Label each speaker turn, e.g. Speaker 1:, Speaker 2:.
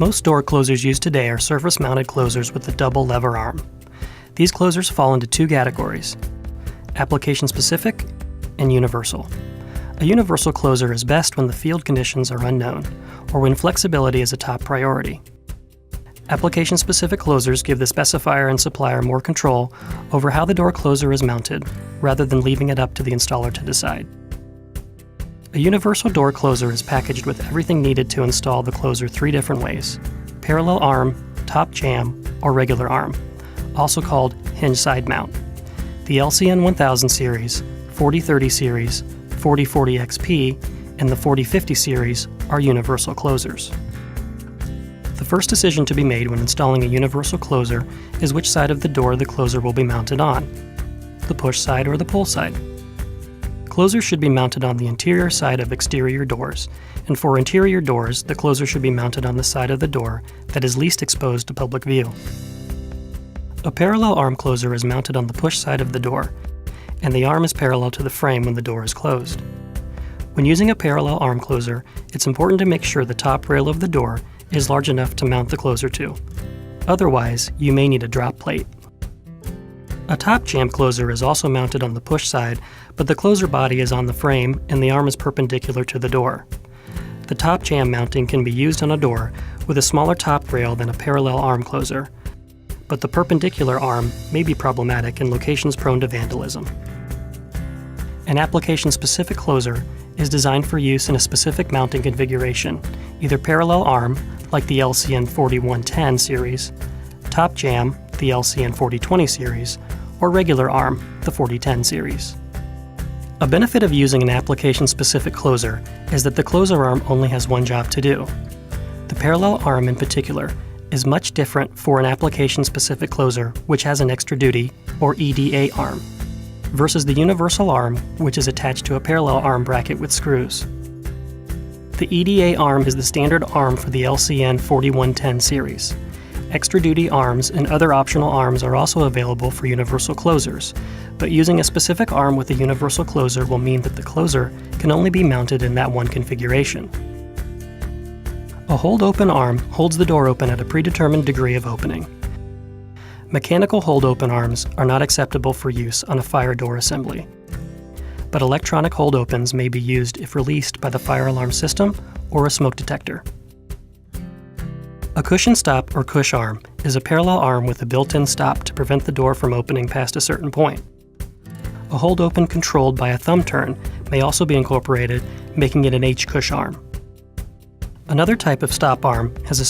Speaker 1: Most door closers used today are surface-mounted closers with a double lever arm. These closers fall into two categories: application-specific and universal. A universal closer is best when the field conditions are unknown, or when flexibility is a top priority. Application-specific closers give the specifier and supplier more control over how the door closer is mounted, rather than leaving it up to the installer to decide. A universal door closer is packaged with everything needed to install the closer three different ways: parallel arm, top jamb, or regular arm, also called hinge side mount. The LCN 1000 series, 4030 series, 4040 XP, and the 4050 series are universal closers. The first decision to be made when installing a universal closer is which side of the door the closer will be mounted on, the push side or the pull side. Closers should be mounted on the interior side of exterior doors, and for interior doors, the closer should be mounted on the side of the door that is least exposed to public view. A parallel arm closer is mounted on the push side of the door, and the arm is parallel to the frame when the door is closed. When using a parallel arm closer, it's important to make sure the top rail of the door is large enough to mount the closer to. Otherwise, you may need a drop plate. A top jamb closer is also mounted on the push side, but the closer body is on the frame and the arm is perpendicular to the door. The top jamb mounting can be used on a door with a smaller top rail than a parallel arm closer, but the perpendicular arm may be problematic in locations prone to vandalism. An application-specific closer is designed for use in a specific mounting configuration, either parallel arm, like the LCN 4110 series, top jamb, the LCN 4020 series, or regular arm, the 4010 series. A benefit of using an application-specific closer is that the closer arm only has one job to do. The parallel arm in particular is much different for an application-specific closer which has an extra duty, or EDA arm, versus the universal arm which is attached to a parallel arm bracket with screws. The EDA arm is the standard arm for the LCN 4110 series. Extra duty arms and other optional arms are also available for universal closers, but using a specific arm with a universal closer will mean that the closer can only be mounted in that one configuration. A hold-open arm holds the door open at a predetermined degree of opening. Mechanical hold-open arms are not acceptable for use on a fire door assembly, but electronic hold-opens may be used if released by the fire alarm system or a smoke detector. A cushion stop or cush arm is a parallel arm with a built-in stop to prevent the door from opening past a certain point. A hold-open controlled by a thumb turn may also be incorporated, making it an H-cush arm. Another type of stop arm has a